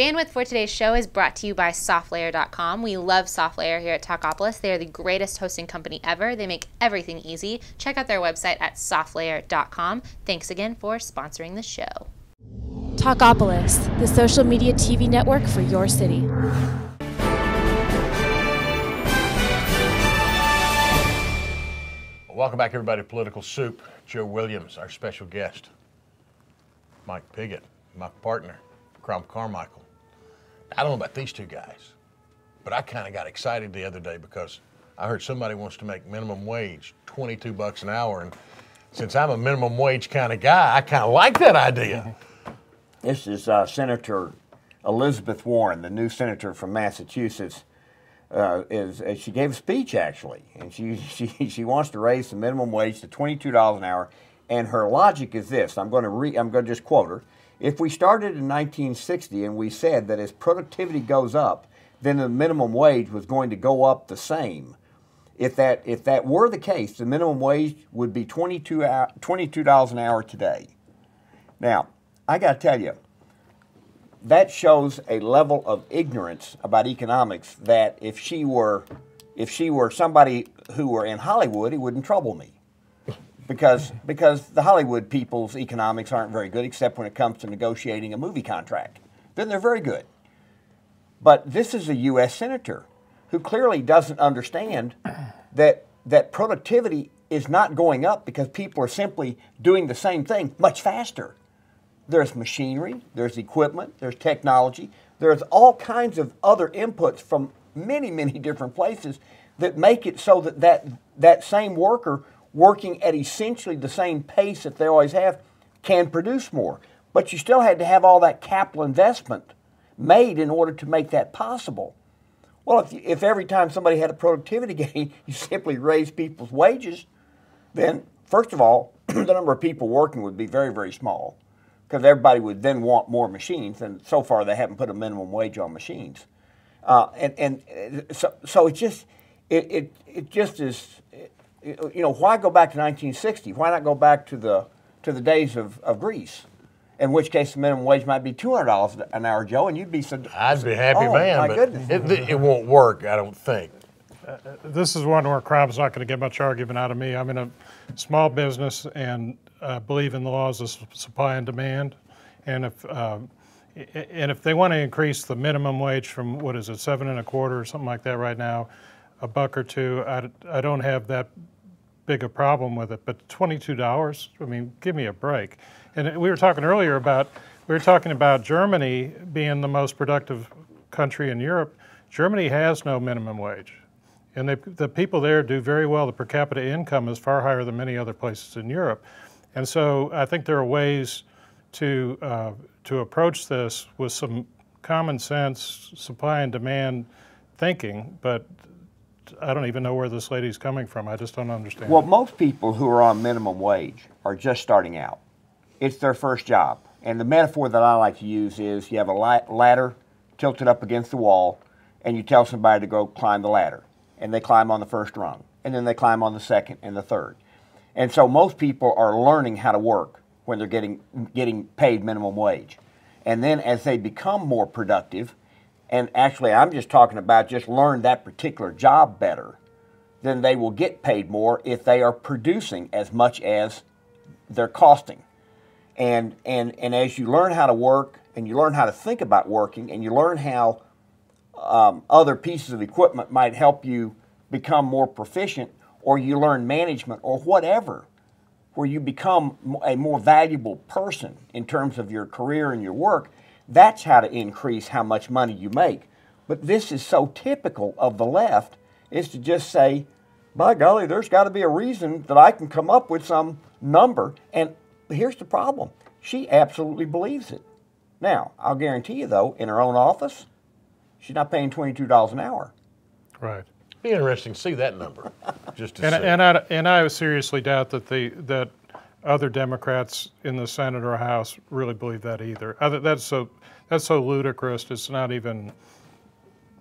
bandwidth for today's show is brought to you by SoftLayer.com. We love SoftLayer here at Talkapolis. They are the greatest hosting company ever. They make everything easy. Check out their website at SoftLayer.com. Thanks again for sponsoring the show. Talkapolis, the social media TV network for your city. Welcome back, everybody, to Political Soup. Joe Williams, our special guest. Mike Piggott, my partner, Crom Carmichael. I don't know about these two guys, but I kind of got excited the other day because I heard somebody wants to make minimum wage $22 an hour, and since I'm a minimum wage kind of guy, I kind of like that idea. This is Senator Elizabeth Warren, the new senator from Massachusetts. She gave a speech actually, and she wants to raise the minimum wage to $22 an hour, and her logic is this. I'm going to just quote her. If we started in 1960 and we said that as productivity goes up, then the minimum wage was going to go up the same. If that were the case, the minimum wage would be $22 an hour today. Now, I got to tell you, that shows a level of ignorance about economics that if she were somebody who were in Hollywood, it wouldn't trouble me. Because the Hollywood people's economics aren't very good, except when it comes to negotiating a movie contract. Then they're very good. But this is a U.S. senator who clearly doesn't understand that productivity is not going up because people are simply doing the same thing much faster. There's machinery, there's equipment, there's technology, there's all kinds of other inputs from many, many different places that make it so that same worker working at essentially the same pace that they always have can produce more. But you still had to have all that capital investment made in order to make that possible. Well, if every time somebody had a productivity gain, you simply raised people's wages, then first of all, the number of people working would be very, very small, because everybody would then want more machines, and so far they haven't put a minimum wage on machines. So it just is, why go back to 1960? Why not go back to the days of Greece? In which case the minimum wage might be $200 an hour, Joe, and you'd be so. I'd be happy, man, my but goodness. it won't work, I don't think. This is one where Crom's not going to get much argument out of me. I'm in a small business and believe in the laws of supply and demand. And if they want to increase the minimum wage from, what is it, $7.25 or something like that right now, a buck or two, I don't have that big a problem with it. But $22, I mean, give me a break. And we were talking earlier about Germany being the most productive country in Europe. Germany has no minimum wage. And the people there do very well. The per capita income is far higher than many other places in Europe. And so I think there are ways to approach this with some common sense, supply and demand thinking, but I don't even know where this lady's coming from. I just don't understand. Well, most people who are on minimum wage are just starting out. It's their first job. And the metaphor that I like to use is you have a ladder tilted up against the wall, and you tell somebody to go climb the ladder. And they climb on the first rung, and then they climb on the second and the third. And so most people are learning how to work when they're getting paid minimum wage. And then as they become more productive, and actually I'm just talking about just learn that particular job better, then they will get paid more if they are producing as much as they're costing. And as you learn how to work, and you learn how to think about working, and you learn how other pieces of equipment might help you become more proficient, or you learn management or whatever, where you become a more valuable person in terms of your career and your work, that's how to increase how much money you make. But this is so typical of the left, is to just say, by golly, there's got to be a reason that I can come up with some number. And here's the problem. She absolutely believes it. Now, I'll guarantee you, though, in her own office, she's not paying $22 an hour. Right. Be interesting to see that number. Just to and I seriously doubt that other Democrats in the Senate or House really believe that either. That's so ludicrous. It's not even,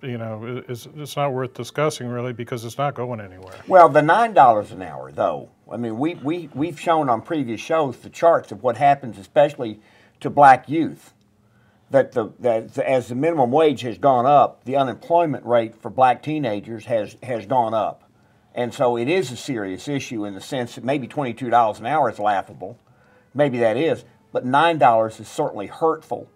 it's not worth discussing really, because it's not going anywhere. Well, the $9 an hour, though. I mean, we've shown on previous shows the charts of what happens, especially to black youth. that as the minimum wage has gone up, the unemployment rate for black teenagers has gone up. And so it is a serious issue in the sense that maybe $22 an hour is laughable. Maybe that is. But $9 is certainly hurtful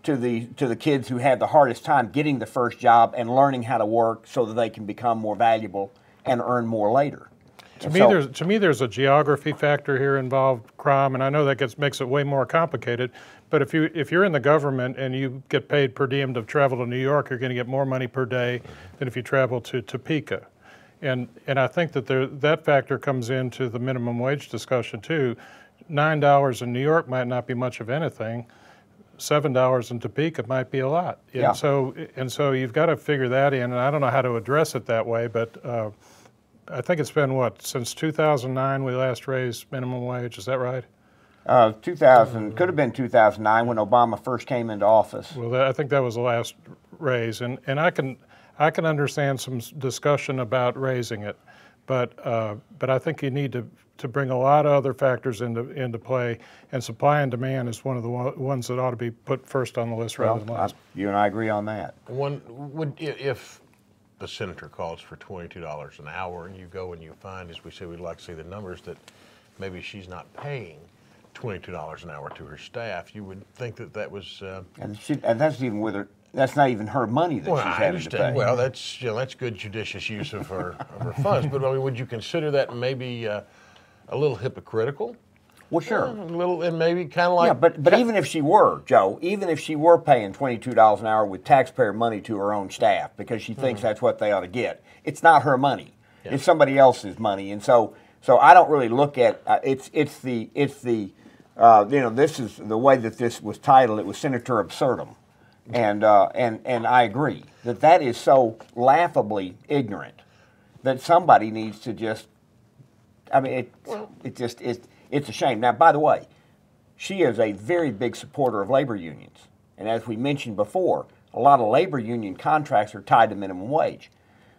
to the kids who have the hardest time getting the first job and learning how to work so that they can become more valuable and earn more later. To me, there's a geography factor here involved, Crom, and I know that makes it way more complicated. But if you're in the government and you get paid per diem to travel to New York, you're going to get more money per day than if you travel to Topeka. And I think that that factor comes into the minimum wage discussion too. $9 in New York might not be much of anything. $7 in Topeka might be a lot. Yeah. And so you've got to figure that in, and I don't know how to address it that way, but I think it's been, since 2009 we last raised minimum wage, is that right? 2000, could have been 2009 when Obama first came into office. Well, I think that was the last raise, and I can understand some discussion about raising it, but I think you need to bring a lot of other factors into play, and supply and demand is one of the ones that ought to be put first on the list rather than last. You and I agree on that. If the senator calls for $22 an hour, and you go and you find, as we say, we'd like to see the numbers, that maybe she's not paying $22 an hour to her staff, you would think that was... And that's even with her. That's not even her money that she's having to pay. Well, that's good judicious use of her funds. But I mean, would you consider that maybe a little hypocritical? Well, sure. A little, and maybe kind of like... Yeah, but even if she were, Joe, even if she were paying $22 an hour with taxpayer money to her own staff because she thinks that's what they ought to get, it's not her money. Yeah. It's somebody else's money, and so I don't really look at this is the way that this was titled. It was Senator Absurdum, and I agree that is so laughably ignorant that somebody needs to just. I mean, it's a shame. Now, by the way, she is a very big supporter of labor unions. And as we mentioned before, a lot of labor union contracts are tied to minimum wage.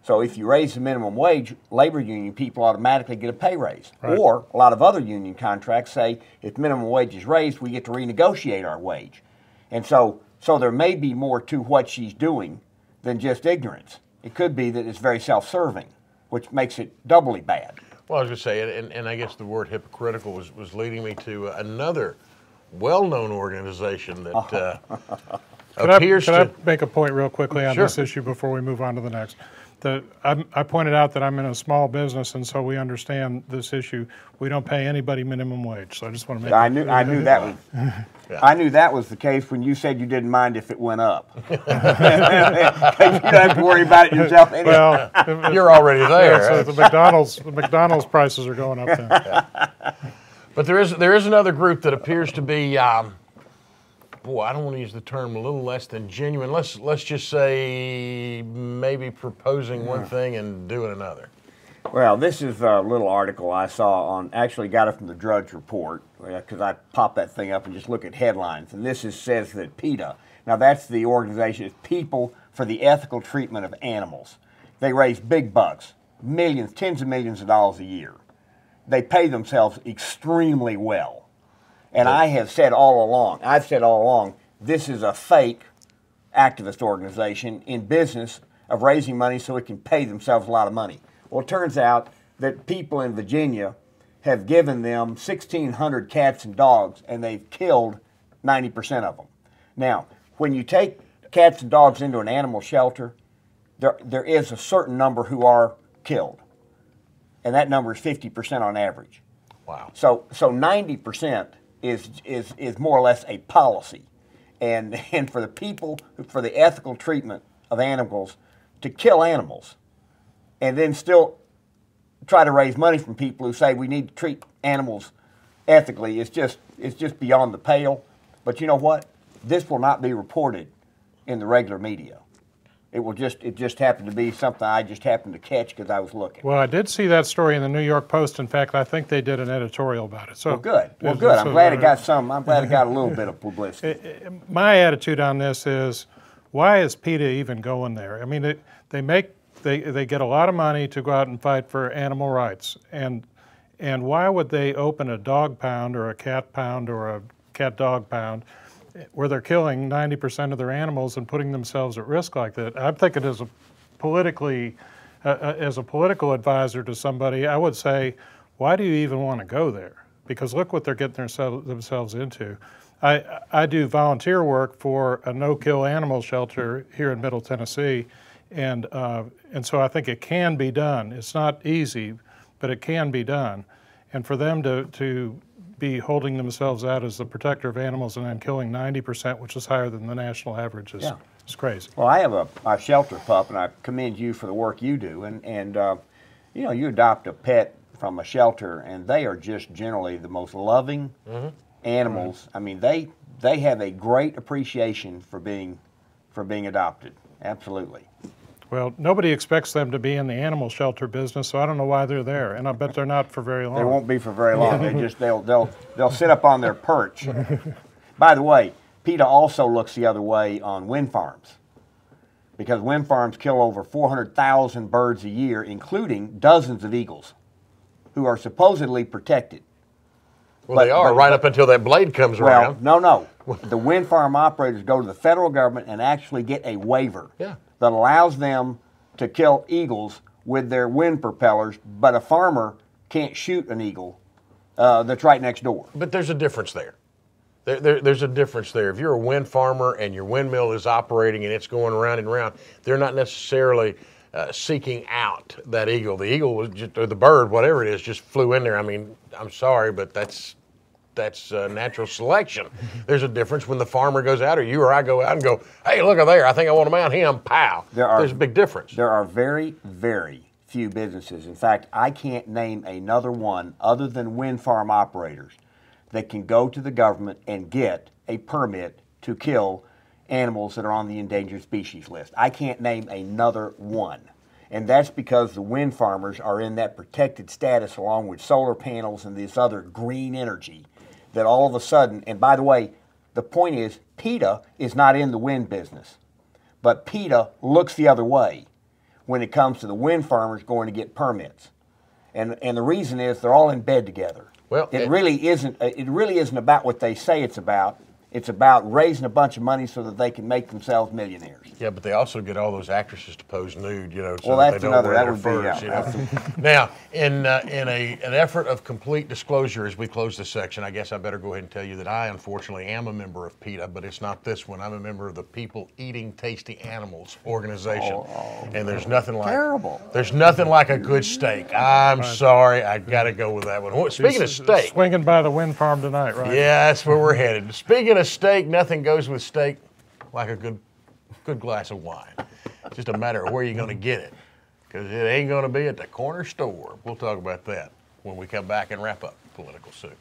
So if you raise the minimum wage, labor union people automatically get a pay raise. Right. Or a lot of other union contracts say if minimum wage is raised, we get to renegotiate our wage. And so there may be more to what she's doing than just ignorance. It could be that it's very self-serving, which makes it doubly bad. Well, I was going to say, and I guess the word hypocritical was leading me to another well-known organization that appears to... Can I make a point real quickly on this issue before we move on to the next? I pointed out that I'm in a small business, and so we understand this issue. We don't pay anybody minimum wage, so I just want to make. I knew that was the case when you said you didn't mind if it went up. You don't have to worry about it yourself anyway. Well, you're already there. Yeah, so the McDonald's prices are going up then. Yeah. But there is another group that appears to be. I don't want to use the term a little less than genuine. Let's just say maybe proposing one thing and doing another. Well, this is a little article I saw actually got it from the Drudge Report, because I pop that thing up and just look at headlines. And this says that PETA, now that's the organization, it's People for the Ethical Treatment of Animals. They raise big bucks, millions, tens of millions of dollars a year. They pay themselves extremely well. And I've said all along, this is a fake activist organization in business of raising money so it can pay themselves a lot of money. Well, it turns out that people in Virginia have given them 1,600 cats and dogs, and they've killed 90% of them. Now, when you take cats and dogs into an animal shelter, there is a certain number who are killed, and that number is 50% on average. Wow. So 90% is more or less a policy, and for the people, for the ethical treatment of animals, to kill animals, and then still try to raise money from people who say we need to treat animals ethically is just beyond the pale. But you know what? This will not be reported in the regular media. It just happened to be something I just happened to catch because I was looking. Well, I did see that story in the New York Post. In fact, I think they did an editorial about it. So well, good. Well, good. I'm glad it got some. I'm glad it got a little bit of publicity. My attitude on this is, why is PETA even going there? I mean, they get a lot of money to go out and fight for animal rights, and why would they open a dog pound or a cat pound or a cat dog pound where they're killing 90% of their animals and putting themselves at risk like that. I'm thinking as a political advisor to somebody, I would say, why do you even want to go there? Because look what they're getting themselves into. I do volunteer work for a no-kill animal shelter here in Middle Tennessee, and so I think it can be done. It's not easy, but it can be done. And for them to be holding themselves out as the protector of animals and then killing 90%, which is higher than the national average, is crazy. Well, I have a shelter pup, and I commend you for the work you do. And you know, you adopt a pet from a shelter, and they are just generally the most loving animals. I mean, they have a great appreciation for being adopted. Absolutely. Well, nobody expects them to be in the animal shelter business, so I don't know why they're there, and I bet they're not for very long. They won't be for very long. They'll sit up on their perch. By the way, PETA also looks the other way on wind farms, because wind farms kill over 400,000 birds a year, including dozens of eagles, who are supposedly protected. Well, they are right up until that blade comes around. No. The wind farm operators go to the federal government and actually get a waiver that allows them to kill eagles with their wind propellers, but a farmer can't shoot an eagle that's right next door. But there's a difference there. There's a difference there. If you're a wind farmer and your windmill is operating and it's going around and around, they're not necessarily seeking out that eagle. The eagle was just, or the bird, whatever it is, just flew in there. I mean, I'm sorry, but that's natural selection. There's a difference when the farmer goes out, or you or I go out and go, hey, look at there, I think I want to mount him, pow. There's a big difference. There are very, very few businesses. In fact, I can't name another one other than wind farm operators that can go to the government and get a permit to kill animals that are on the endangered species list. I can't name another one. And that's because the wind farmers are in that protected status along with solar panels and this other green energy that all of a sudden, and by the way, the point is PETA is not in the wind business, but PETA looks the other way when it comes to the wind farmers going to get permits. And the reason is they're all in bed together. Well, it really isn't about what they say it's about. It's about raising a bunch of money so that they can make themselves millionaires. Yeah, but they also get all those actresses to pose nude, you know, so well, that that's they don't another. wear That their would furs, be you know? Now, in an effort of complete disclosure, as we close this section, I guess I better go ahead and tell you that I unfortunately am a member of PETA, but it's not this one. I'm a member of the People Eating Tasty Animals organization, and there's nothing like There's nothing like a good steak. I'm sorry, I got to go with that one. Speaking of steak, swinging by the wind farm tonight, right? Yeah, that's where we're headed. Speaking of steak, nothing goes with steak like a good glass of wine. It's just a matter of where you're going to get it, because it ain't going to be at the corner store. We'll talk about that when we come back and wrap up Political Soup.